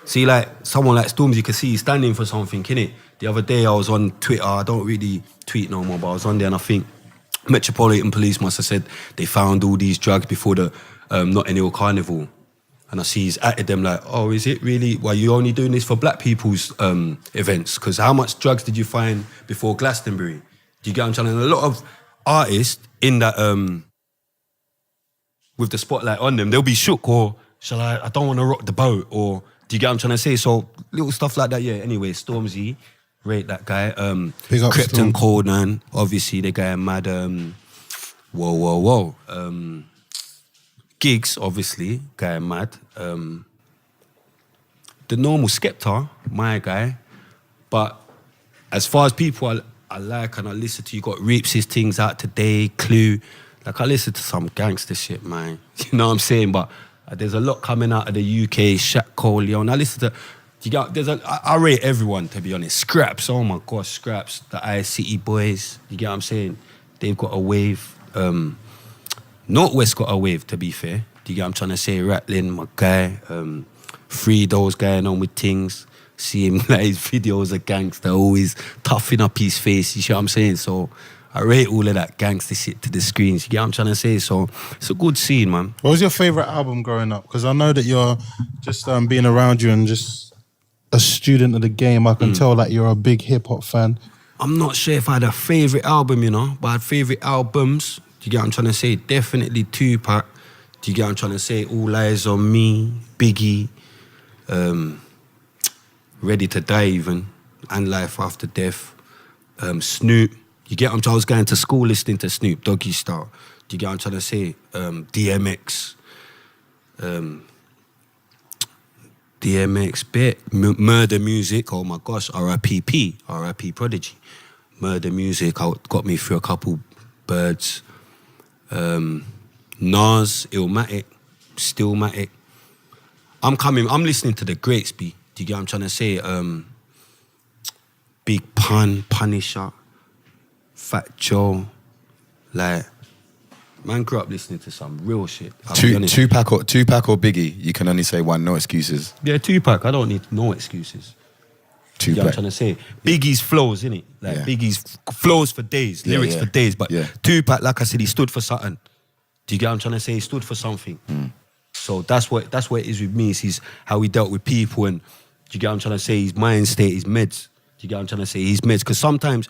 [SPEAKER 2] See, like, someone like Stormzy, you can see he's standing for something, innit? The other day I was on Twitter, I don't really tweet no more, but I was on there and I think, Metropolitan Police must have said they found all these drugs before the Notting Hill Carnival. And I see he's at them like, oh, is it really? Why you only doing this for black people's events? Because how much drugs did you find before Glastonbury? Do you get what I'm trying to? And a lot of artists in that, with the spotlight on them, they'll be shook or, I don't want to rock the boat, or do you get what I'm trying to say? So little stuff like that, yeah. Anyway, Stormzy, rate that guy.
[SPEAKER 3] Big up
[SPEAKER 2] Krypton
[SPEAKER 3] Storm.
[SPEAKER 2] Conan, obviously the guy mad. Whoa. Gigs, obviously, guy mad. The normal Skepta, my guy. But as far as people I like and I listen to, you got Reeps' things out today, Clue. Like I listen to some gangster shit, man. You know what I'm saying? But there's a lot coming out of the UK, Shaq Cole, Leon. I listen to, I rate everyone, to be honest. Scraps, oh my gosh, Scraps, the I-City boys. You get what I'm saying? They've got a wave. Northwest got a wave, to be fair. Do you get what I'm trying to say? Rattling, my guy. Fredo's going on with things. See him, like his videos are gangster, always toughing up his face. You see what I'm saying? So I rate all of that gangster shit to the screens. You get what I'm trying to say? So it's a good scene, man.
[SPEAKER 3] What was your favourite album growing up? Because I know that you're just being around you and just a student of the game. I can tell that you're a big hip-hop fan.
[SPEAKER 2] I'm not sure if I had a favourite album, you know, but I had favourite albums. Do you get what I'm trying to say? Definitely Tupac. Do you get what I'm trying to say? All Eyes on Me, Biggie, Ready to Die even, and Life After Death. Snoop. You get what I'm trying? I was going to school listening to Snoop, Doggy Style. Do you get what I'm trying to say? DMX. DMX bit. Murder Music. Oh my gosh. R.I.P. R.I.P. Prodigy. Murder Music got me through a couple birds. Nas, Illmatic, Stillmatic. I'm listening to the greats, B. Do you get what I'm trying to say? Big Pun, Punisher, Fat Joe. Like, man grew up listening to some real shit.
[SPEAKER 1] Tupac or Biggie, you can only say one, no excuses.
[SPEAKER 2] Yeah, Tupac, I don't need no excuses. You know what I'm trying to say? Biggie's flows, innit? Like, Biggie's flows for days, lyrics for days. But Tupac, like I said, he stood for something. Do you get what I'm trying to say? He stood for something. So that's what it is with me. Is how he dealt with people, and do you get what I'm trying to say? His mind state, his meds. Do you get what I'm trying to say? His meds. Because sometimes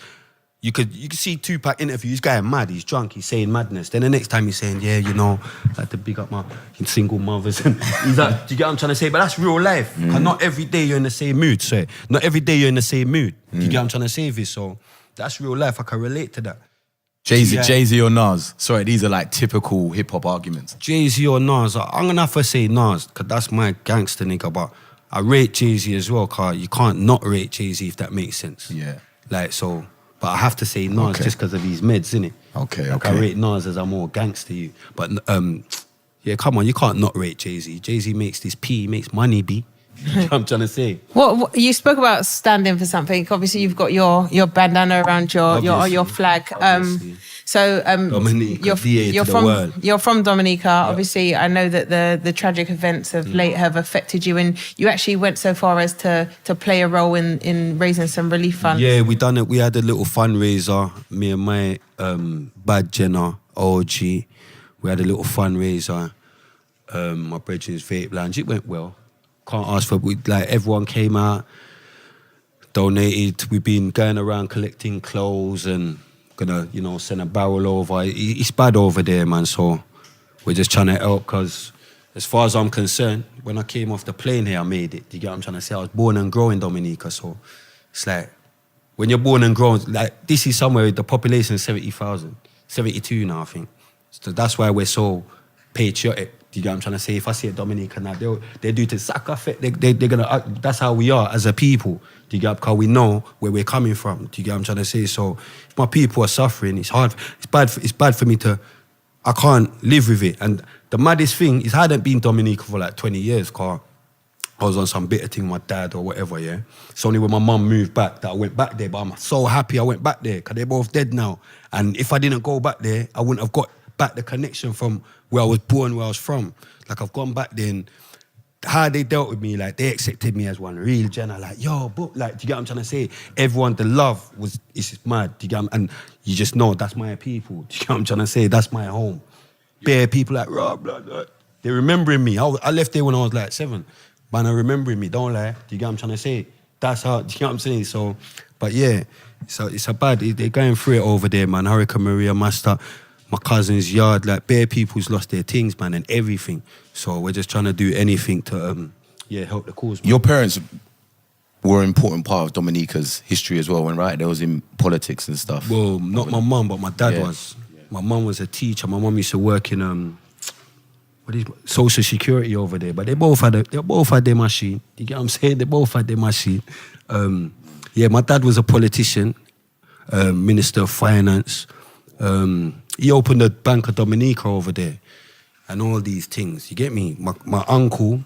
[SPEAKER 2] you could see Tupac interview, this guy mad, he's drunk, he's saying madness. Then the next time he's saying, yeah, you know, I like to big up my single mothers. And he's like, do you get what I'm trying to say? But that's real life. And not every day you're in the same mood. So not every day you're in the same mood. Do you get what I'm trying to say with this? So that's real life. I can relate to that.
[SPEAKER 1] JayZ or Nas? Sorry, these are like typical hip-hop arguments.
[SPEAKER 2] JayZ or Nas? I'm going to have to say Nas, because that's my gangster nigga. But I rate JayZ as well, because you can't not rate JayZ, if that makes sense.
[SPEAKER 1] Yeah.
[SPEAKER 2] Like, so... But I have to say Nas just because of his meds, innit?
[SPEAKER 1] Okay.
[SPEAKER 2] I rate Nas as a more gangster you. But yeah, come on, you can't not rate JayZ. JayZ makes this P, he makes money, B. You know what I'm trying to say.
[SPEAKER 4] What you spoke about standing for something. Obviously, you've got your bandana around your flag. So
[SPEAKER 2] Dominica,
[SPEAKER 4] you're from Dominica. Yep. Obviously, I know that the tragic events of late have affected you, and you actually went so far as to play a role in raising some relief funds.
[SPEAKER 2] Yeah, we done it. We had a little fundraiser. Me and my bad Jenna, OG. We had a little fundraiser. My brethren's vape lounge. It went well. Can't ask for, like, everyone came out, donated. We've been going around collecting clothes and gonna, you know, send a barrel over. It's bad over there, man, so we're just trying to help, because as far as I'm concerned, when I came off the plane here, I made it. Do you get what I'm trying to say? I was born and grown in Dominica, so it's like, when you're born and grown, like, this is somewhere, the population is 70,000, 72 now, I think. So that's why we're so patriotic. Do you get what I'm trying to say? If I see a Dominica now, they do to sack off it. They're gonna. That's how we are as a people. Do you get? Because we know where we're coming from. Do you get what I'm trying to say? So if my people are suffering, it's hard. It's bad for me to. I can't live with it. And the maddest thing is I hadn't been Dominica for like 20 years. Cause I was on some bitter thing with my dad or whatever. Yeah. It's only when my mum moved back that I went back there. But I'm so happy I went back there, because they're both dead now. And if I didn't go back there, I wouldn't have got back the connection from where I was born, where I was from. Like, I've gone back there, and how they dealt with me, like they accepted me as one real Jenna, like, yo, but like, do you get what I'm trying to say? Everyone, the love it's just mad, do you get what and you just know that's my people, do you get what I'm trying to say? That's my home. Bare people like, blah, blah, blah. They're remembering me. I left there when I was like 7, man, they're remembering me, don't lie, do you get what I'm trying to say? That's how, do you get what I'm saying? So, but yeah, it's a bad, they're going through it over there, man. Hurricane Maria, Master, my cousin's yard, like bare people's lost their things, man, and everything. So we're just trying to do anything to, help the cause, man.
[SPEAKER 1] Your parents were an important part of Dominica's history as well, when right? They was in politics and stuff.
[SPEAKER 2] Well, not my mum, but my dad was. My mum was a teacher. My mum used to work in social security over there. But they both had their machine. You get what I'm saying? They both had their machine. My dad was a politician, Minister of Finance. He opened the Bank of Dominica over there and all these things. You get me? My uncle,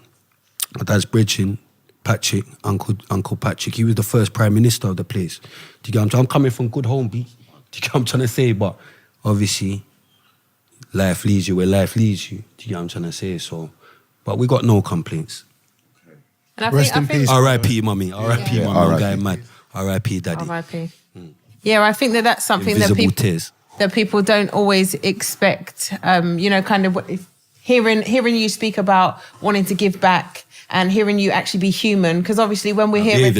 [SPEAKER 2] my dad's bridging, Patrick, Uncle Patrick, he was the first Prime Minister of the place. Do you get what I'm saying? I'm coming from good home, B. Do you get what I'm trying to say? But obviously, life leads you where life leads you. Do you get what I'm trying to say? So, but we got no complaints.
[SPEAKER 4] And
[SPEAKER 3] Rest in peace.
[SPEAKER 2] R.I.P. Mummy. R.I.P.
[SPEAKER 1] Yeah.
[SPEAKER 2] Mummy.
[SPEAKER 1] R.I.P.
[SPEAKER 2] Guy mad. R.I.P. Daddy.
[SPEAKER 4] R.I.P. Yeah, I think that's something
[SPEAKER 2] Invisible tears.
[SPEAKER 4] that people don't always expect. Kind of hearing you speak about wanting to give back and hearing you actually be human. Because obviously, when we're hearing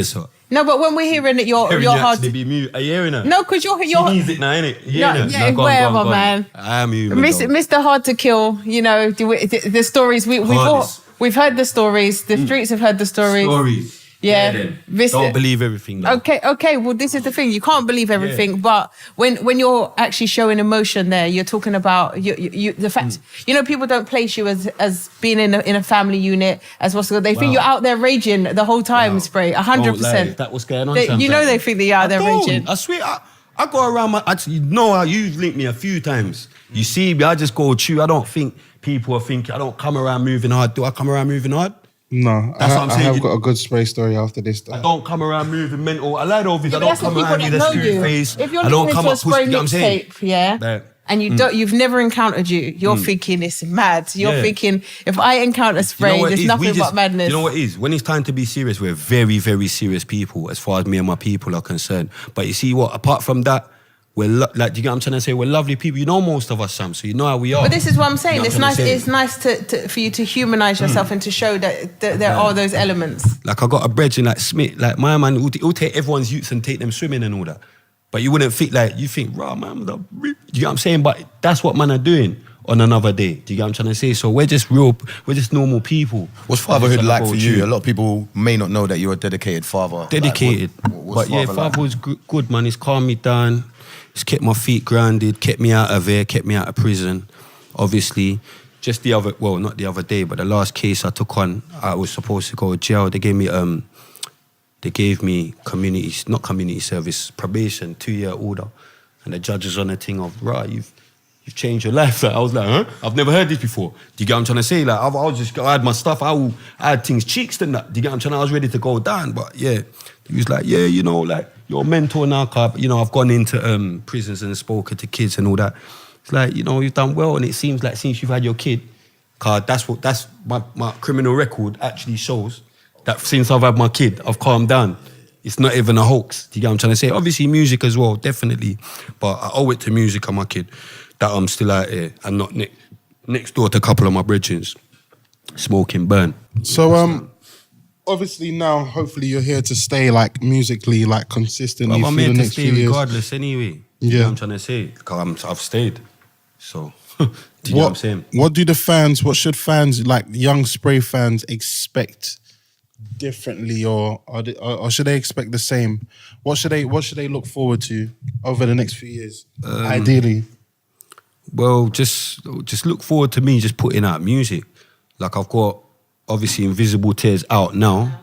[SPEAKER 4] no, but when we're hearing that you're hard to
[SPEAKER 2] be mute. Are you hearing her?
[SPEAKER 4] No, because you're
[SPEAKER 2] She needs it now, innit?
[SPEAKER 4] wherever, man.
[SPEAKER 2] I am human.
[SPEAKER 4] Mr. Hard to Kill. The stories we've heard the stories. The streets have heard the stories. Yeah.
[SPEAKER 2] Don't believe everything. Though.
[SPEAKER 4] Okay. Well, this is the thing. You can't believe everything, but when you're actually showing emotion there, you're talking about the fact. People don't place you as being in a family unit as what's they think you're out there raging the whole time. Spray 100%.
[SPEAKER 2] That was going on.
[SPEAKER 4] They think that you're out there raging.
[SPEAKER 2] I swear, I go around how you've linked me a few times. You see me, I just go through. I don't think people are thinking. I don't come around moving hard. Do I come around moving hard?
[SPEAKER 3] No,
[SPEAKER 2] That's what I'm saying.
[SPEAKER 3] I have got a good spray story after this.
[SPEAKER 2] I don't come around moving mental. I lied over. I don't
[SPEAKER 4] that's
[SPEAKER 2] come
[SPEAKER 4] the people
[SPEAKER 2] around
[SPEAKER 4] that
[SPEAKER 2] with a
[SPEAKER 4] know
[SPEAKER 2] stupid
[SPEAKER 4] you.
[SPEAKER 2] face.
[SPEAKER 4] If you're
[SPEAKER 2] I don't
[SPEAKER 4] listening
[SPEAKER 2] come
[SPEAKER 4] to a
[SPEAKER 2] up
[SPEAKER 4] spray
[SPEAKER 2] pushing.
[SPEAKER 4] mixtape, and you've never encountered you're thinking it's mad. You're thinking if I encounter spray, there's nothing but madness.
[SPEAKER 2] You know what it is? When it's time to be serious, we're very, very serious people as far as me and my people are concerned. But you see what? Apart from that, we're do you get what I'm trying to say? We're lovely people. You know most of us, Sam, so you know how we are.
[SPEAKER 4] But this is what I'm saying.
[SPEAKER 2] You know
[SPEAKER 4] It's nice. It's nice for you to humanize yourself and to show that there are those elements.
[SPEAKER 2] Like I got a brethren like Smith, like my man, he'll take everyone's youths and take them swimming and all that. But you wouldn't think you think, rah, man, do you get what I'm saying? But that's what man are doing on another day. Do you get what I'm trying to say? So we're just normal people.
[SPEAKER 1] What's fatherhood like for you? A lot of people may not know that you're a dedicated father.
[SPEAKER 2] Dedicated.
[SPEAKER 1] What's
[SPEAKER 2] but father was good, man. He's calmed me down. He's kept my feet grounded, kept me out of there, kept me out of prison. Obviously, just not the other day, but the last case I took on, I was supposed to go to jail. They gave me not community service, probation, 2-year order. And the judge was on a thing of, you've changed your life. Like, I was like, huh? I've never heard this before. Do you get what I'm trying to say? Like, I had my stuff, I had things cheeks than that. Do you get what I'm trying to say? I was ready to go down, but yeah. He was like, like, you're a mentor now, Carp. I've gone into prisons and spoken to kids and all that. It's like, you've done well, and it seems like since you've had your kid, Carp, that's my criminal record actually shows that since I've had my kid, I've calmed down. It's not even a hoax. Do you get what I'm trying to say? Obviously, music as well, definitely. But I owe it to music and my kid that I'm still out here and not next door to a couple of my brethren smoking burn.
[SPEAKER 3] So, obviously now, hopefully you're here to stay musically, consistently
[SPEAKER 2] I'm
[SPEAKER 3] for
[SPEAKER 2] here
[SPEAKER 3] the
[SPEAKER 2] to
[SPEAKER 3] next
[SPEAKER 2] stay
[SPEAKER 3] few years.
[SPEAKER 2] regardless anyway. You know what I'm trying to say? Because I've stayed. So, do you know what I'm saying?
[SPEAKER 3] What should fans, young Spray fans, expect differently, or should they expect the same? What should they look forward to over the next few years, ideally?
[SPEAKER 2] Well, just look forward to me just putting out music. Like I've got, obviously, Invisible Tears out now.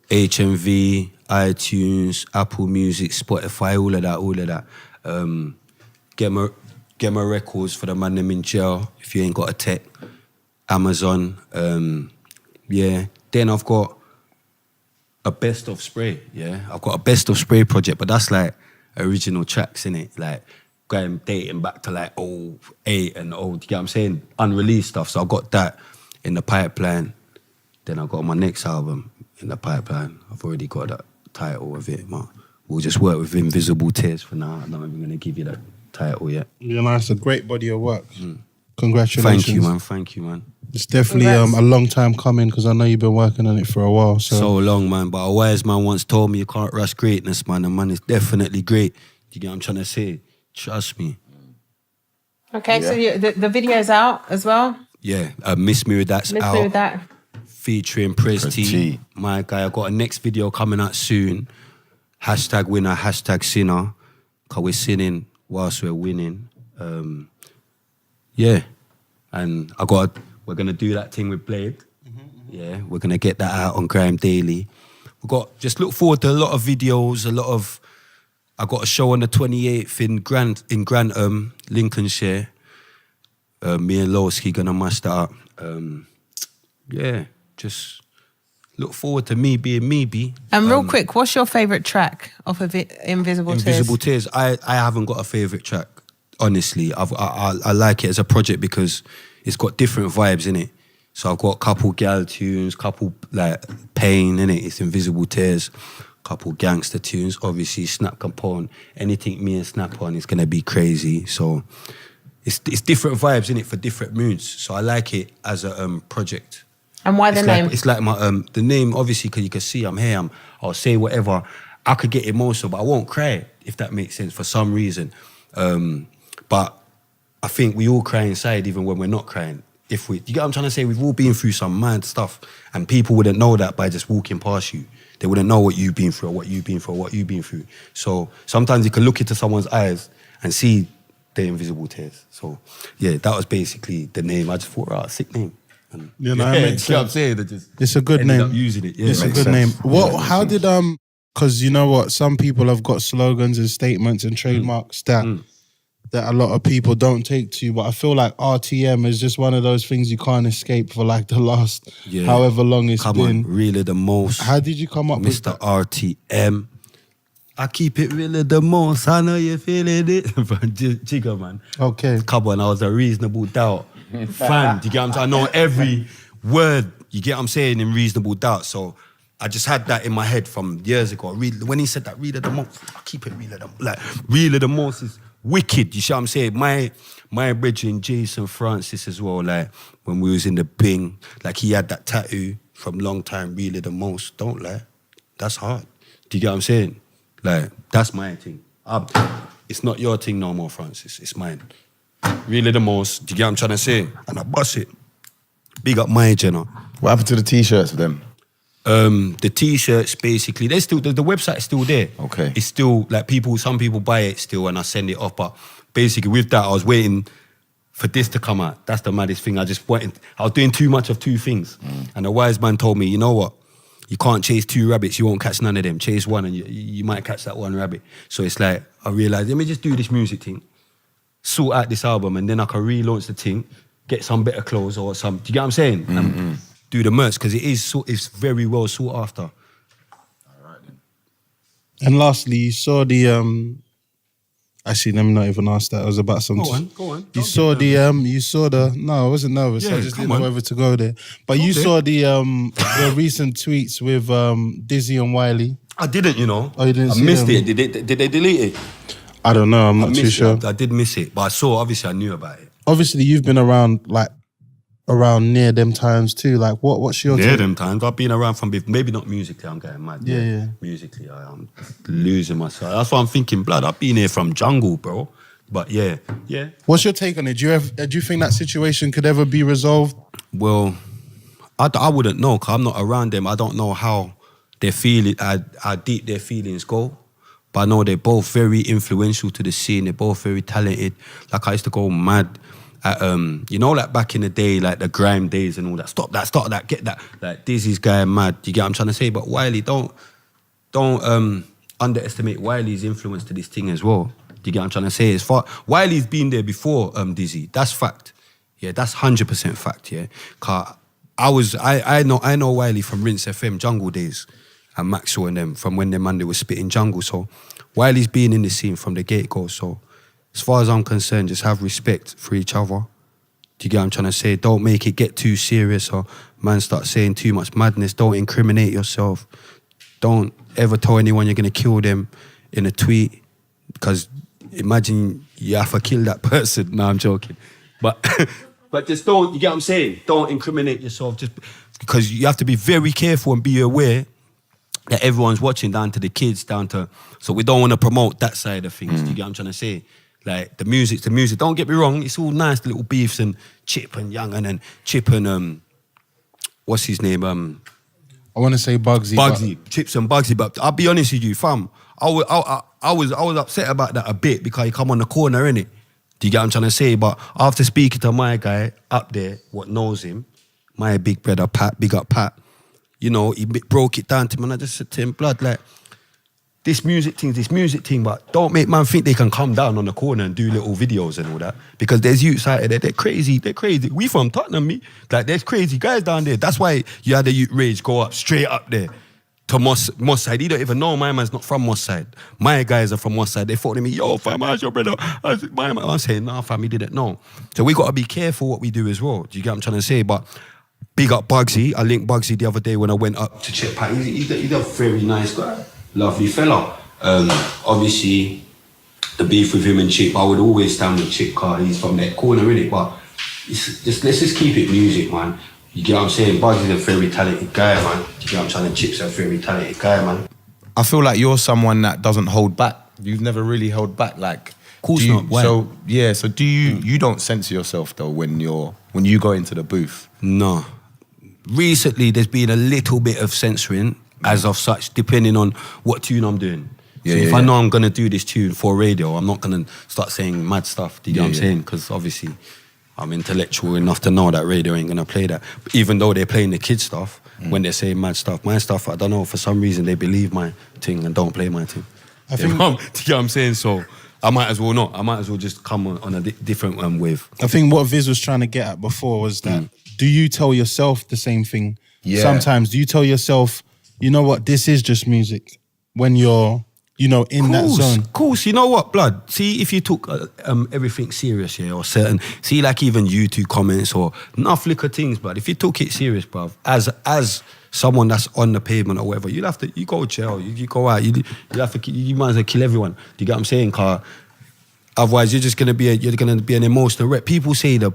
[SPEAKER 2] HMV, iTunes, Apple Music, Spotify, all of that. Get my records for the man them in jail if you ain't got a tech. Amazon, Then I've got a best of Spray, I've got a best of Spray project, but that's original tracks, innit? Going dating back to 08 and do you get what I'm saying? Unreleased stuff. So I've got that in the pipeline. Then I got my next album in the pipeline. I've already got that title of it, man. We'll just work with Invisible Tears for now. I'm not even going to give you that title yet.
[SPEAKER 3] You know, it's a great body of work. Congratulations.
[SPEAKER 2] Thank you, man.
[SPEAKER 3] It's definitely a long time coming because I know you've been working on it for a while.
[SPEAKER 2] So long, man. But a wise man once told me you can't rush greatness, man. And man, it's definitely great. You get what I'm trying to say? Trust me.
[SPEAKER 4] Okay, so the video's out as well?
[SPEAKER 2] Yeah, Miss Me With That's
[SPEAKER 4] Miss
[SPEAKER 2] out.
[SPEAKER 4] Me With That.
[SPEAKER 2] Featuring Press T. My guy, I got a next video coming out soon. #winner, #sinner. Because we're sinning whilst we're winning. Yeah. And we're going to do that thing with Blade. Yeah, we're going to get that out on Grime Daily. Just look forward to a lot of videos, I got a show on the 28th in Grantham, Lincolnshire. Me and Lowski gonna mash that up. Yeah, just look forward to me being me, B.
[SPEAKER 4] And real quick, what's your favourite track off of Invisible Tears?
[SPEAKER 2] Invisible Tears. I haven't got a favourite track, honestly. I like it as a project because it's got different vibes in it. So I've got a couple gal tunes, couple like pain in it. It's Invisible Tears. Couple gangster tunes. Obviously, Snap Capone. Anything me and Snap on is gonna be crazy. So it's different vibes in it for different moods. So I like it as a project.
[SPEAKER 4] And why the name?
[SPEAKER 2] It's like my the name. Obviously, because you can see I'm here. I'll say whatever. I could get emotional, but I won't cry if that makes sense for some reason. But I think we all cry inside, even when we're not crying. You get what I'm trying to say? We've all been through some mad stuff, and people wouldn't know that by just walking past you. They wouldn't know what you've been through, or what you've been through, or what you've been through. So sometimes you can look into someone's eyes and see their invisible tears. So yeah, that was basically the name. I just thought, sick name. And
[SPEAKER 3] you know,
[SPEAKER 2] what I'm saying?
[SPEAKER 3] It's a good
[SPEAKER 2] ended
[SPEAKER 3] name.
[SPEAKER 2] up using it. Yeah,
[SPEAKER 3] it's a good name. How did because you know what, some people have got slogans and statements and trademarks that a lot of people don't take to, but I feel like RTM is just one of those things you can't escape for like the last however long it's been.
[SPEAKER 2] On, really the most.
[SPEAKER 3] How did you come up with
[SPEAKER 2] Mr. RTM? I keep it really the most. I know you're feeling it. Jigga, man.
[SPEAKER 3] Okay.
[SPEAKER 2] Come on, I was a Reasonable Doubt fan. Do you get what I'm saying? I know every word, you get what I'm saying, in Reasonable Doubt. So I just had that in my head from years ago. When he said that, really the most, I keep it really the most. Like, really the most is wicked, you see what I'm saying? My brethren, Jason Francis as well, like, when we was in the Bing, like, he had that tattoo from long time, really the most. Don't lie. That's hard. Do you get what I'm saying? Like, that's my thing. It's not your thing no more, Francis. It's mine. Really the most. Do you get what I'm trying to say? And I bust it. Big up my Jenna.
[SPEAKER 1] What happened to the T-shirts for them?
[SPEAKER 2] The T-shirts, basically, they're still, the website is still there.
[SPEAKER 1] Okay.
[SPEAKER 2] It's still, like, some people buy it still and I send it off. But basically with that, I was waiting for this to come out. That's the maddest thing. I was doing too much of two things. And a wise man told me, you know what? You can't chase two rabbits, you won't catch none of them. Chase one and you might catch that one rabbit. So it's like, I realised, let me just do this music thing, sort out this album, and then I can relaunch the thing, get some better clothes or some, do you get what I'm saying? And do the merch, because it's very well sought after.
[SPEAKER 1] All right then.
[SPEAKER 3] And lastly, you saw the actually, let me not even ask that. I was about some.
[SPEAKER 2] Go on.
[SPEAKER 3] You saw the. No, I wasn't nervous.
[SPEAKER 2] Yeah,
[SPEAKER 3] I just
[SPEAKER 2] come
[SPEAKER 3] didn't know
[SPEAKER 2] on.
[SPEAKER 3] whether to go there. But you saw the recent tweets with Dizzy and Wiley.
[SPEAKER 2] I didn't, you know.
[SPEAKER 3] Oh, you didn't
[SPEAKER 2] I
[SPEAKER 3] see
[SPEAKER 2] missed
[SPEAKER 3] them?
[SPEAKER 2] it. Did they delete it?
[SPEAKER 3] I don't know. I'm
[SPEAKER 2] I
[SPEAKER 3] not too
[SPEAKER 2] missed
[SPEAKER 3] sure.
[SPEAKER 2] it. I did miss it, but I saw, obviously I knew about it.
[SPEAKER 3] Obviously, you've been around near them times too. Like, what's your
[SPEAKER 2] Near
[SPEAKER 3] take?
[SPEAKER 2] them times. I've been around from before. Maybe not musically, I'm getting mad.
[SPEAKER 3] Yeah.
[SPEAKER 2] Musically, I'm losing myself. That's why I'm thinking, blood, I've been here from jungle, bro. But yeah.
[SPEAKER 3] What's your take on it? Do you think that situation could ever be resolved?
[SPEAKER 2] Well, I wouldn't know, because I'm not around them. I don't know how they're feeling, how deep their feelings go. But I know they're both very influential to the scene. They're both very talented. Like, I used to go mad at, you know, like back in the day, like the grime days and all that. Stop that, get that. Like, Dizzy's guy mad. You get what I'm trying to say? But Wiley, don't underestimate Wiley's influence to this thing as well. Do you get what I'm trying to say? Wiley's been there before Dizzy. That's fact. Yeah, that's 100% fact, yeah. 'Cause I know Wiley from Rinse FM Jungle days and Maxwell and them, from when them man they were spitting jungle. So Wiley's been in the scene from the get-go. So as far as I'm concerned, just have respect for each other. Do Do you get what I'm trying to say? Don't make it get too serious or man start saying too much madness. Don't incriminate yourself. Don't ever tell anyone you're going to kill them in a tweet because imagine you have to kill that person. No, I'm joking. But but just don't, you get what I'm saying? Don't incriminate yourself just because you have to be very careful and be aware that everyone's watching, down to the kids, so we don't want to promote that side of things. Do you get what I'm trying to say? Like the music. Don't get me wrong, it's all nice, the little beefs and Chip and Young and Chip and what's his name?
[SPEAKER 3] I want to say Bugsy.
[SPEAKER 2] Chips and Bugsy. But I'll be honest with you, fam. I was upset about that a bit because he come on the corner, innit? Do you get what I'm trying to say? But after speaking to my guy up there, what knows him, my big brother Pat, big up Pat, you know, he broke it down to me and I just said to him, blood, like, this music thing, but don't make man think they can come down on the corner and do little videos and all that. Because there's youths out there, they're crazy. We from Tottenham, me. Like, there's crazy guys down there. That's why you had the youth rage go up, straight up there to Moss side. He don't even know my man's not from Moss side. My guys are from Moss side. They thought to me, yo, fam, how's your brother? I'm saying, nah, fam, he didn't know. So we got to be careful what we do as well. Do you get what I'm trying to say? But big up Bugsy. I linked Bugsy the other day when I went up to Chip Pat. He's a very nice guy. Lovely fella. Obviously, the beef with him and Chip, I would always stand with Chip car. He's from that corner, innit? But let's just keep it music, man. You get what I'm saying? Bugsy's a very talented guy, man. You get what I'm saying? Chip's a very talented guy, man.
[SPEAKER 1] I feel like you're someone that doesn't hold back. You've never really held back, like.
[SPEAKER 2] Of course not. Why?
[SPEAKER 1] So yeah. So do you? You don't censor yourself though when you go into the booth?
[SPEAKER 2] No. Recently, there's been a little bit of censoring. As of such, depending on what tune I'm doing. So if I know I'm going to do this tune for radio, I'm not going to start saying mad stuff, do you know what I'm saying? Because obviously I'm intellectual enough to know that radio ain't going to play that. But even though they're playing the kids stuff, when they're saying mad stuff, my stuff, I don't know, for some reason they believe my thing and don't play my thing.
[SPEAKER 3] I think,
[SPEAKER 2] do you know what I'm saying? So I might as well not. I might as well just come on a different wave.
[SPEAKER 3] I think what Viz was trying to get at before was that, do you tell yourself the same thing?
[SPEAKER 1] Yeah.
[SPEAKER 3] Sometimes, do you tell yourself, you know what, this is just music when you're, you know, in that zone?
[SPEAKER 2] Of course, you know what, blood? See, if you took everything serious, yeah, or certain, see, like even YouTube comments or enough liquor things, blood, if you took it serious, bruv, as someone that's on the pavement or whatever, you go to jail, you go out, you might as well kill everyone. Do you get what I'm saying? Cause otherwise, you're gonna be an emotional wreck. People say the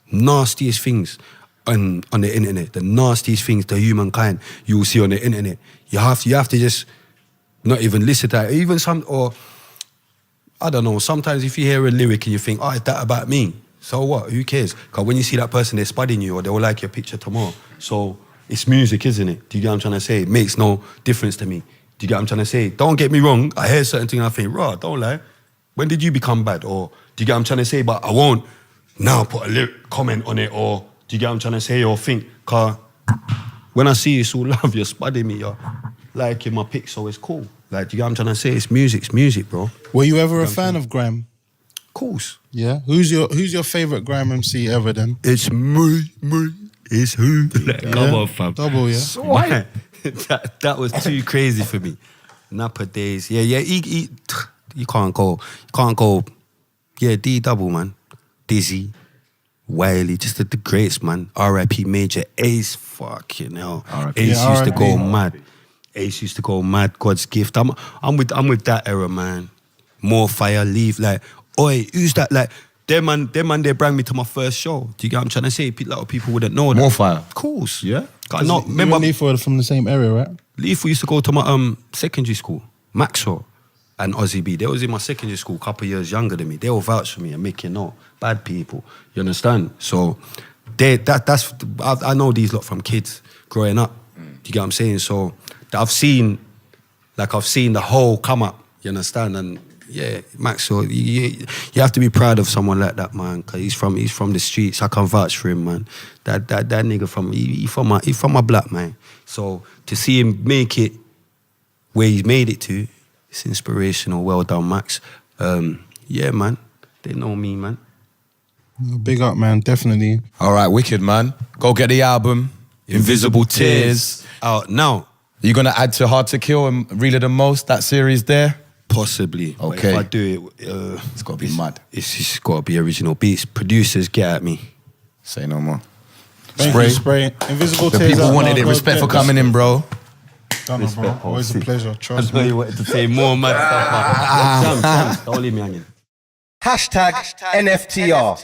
[SPEAKER 2] nastiest things on the internet, the nastiest things to humankind you will see on the internet. You have to just not even listen to that. Even I don't know, sometimes if you hear a lyric and you think, oh, is that about me? So what? Who cares? Because when you see that person, they're spudding you or they will like your picture tomorrow. So it's music, isn't it? Do you get what I'm trying to say? It makes no difference to me. Do you get what I'm trying to say? Don't get me wrong. I hear certain things and I think, rah, don't lie. When did you become bad? Or do you get what I'm trying to say? But I won't now put a lyric comment on it or do you get what I'm trying to say or think? Cause when I see you, it's all love, you're spudding me, you're liking my pic, so it's cool. Like, do you get what I'm trying to say? It's music, bro.
[SPEAKER 3] Were you ever a fan of grime?
[SPEAKER 2] Of course.
[SPEAKER 3] Yeah? Who's your favourite grime MC ever then?
[SPEAKER 2] It's me, it's who. Come on, fam.
[SPEAKER 3] Double, yeah?
[SPEAKER 2] So that was too crazy for me. Napa days. Yeah, you can't go, yeah, D double, man. Dizzy. Wiley, just the greats, man. R.I.P. Major Ace, fucking hell. Ace used to go mad. Ace used to go mad. God's gift. I'm with that era, man. More fire, leave. Like, oi, who's that? Like, them man, they brought me to my first show. Do you get what I'm trying to say? A lot of people wouldn't know that.
[SPEAKER 1] More fire.
[SPEAKER 2] Of course.
[SPEAKER 1] Yeah.
[SPEAKER 3] Remember, Leaf were from the same area, right?
[SPEAKER 2] Leaf used to go to my secondary school, Maxwell and Ozzy B. They was in my secondary school, a couple of years younger than me. They all vouch for me and make you know. Bad people, you understand? So I know these lot from kids growing up. Do you get what I'm saying? So I've seen the whole come up, you understand? And yeah, Maxwell, you have to be proud of someone like that, man, because he's from the streets. I can vouch for him, man. That nigga he from my block, man. So to see him make it where he's made it to, it's inspirational. Well done, Max. Yeah, man. They know me, man.
[SPEAKER 3] Big up, man, definitely.
[SPEAKER 1] All right, wicked, man. Go get the album, Invisible Tears.
[SPEAKER 2] Out now.
[SPEAKER 1] Are you going to add to Hard to Kill and Realer Than Most, that series there?
[SPEAKER 2] Possibly.
[SPEAKER 1] Okay.
[SPEAKER 2] But if I do it...
[SPEAKER 1] it's got to be mad.
[SPEAKER 2] It's got to be original beats. Producers, get at me.
[SPEAKER 1] Say no more.
[SPEAKER 3] Thank you, Spray. Invisible
[SPEAKER 1] The
[SPEAKER 3] Tears
[SPEAKER 1] people
[SPEAKER 3] out,
[SPEAKER 1] wanted it.
[SPEAKER 3] man.
[SPEAKER 1] Respect for coming in, bro.
[SPEAKER 3] Done, bro. Always a pleasure. Trust
[SPEAKER 2] I know
[SPEAKER 3] me.
[SPEAKER 2] you wanted to say more mad stuff. Shams, don't leave me hanging.
[SPEAKER 5] #NFTR.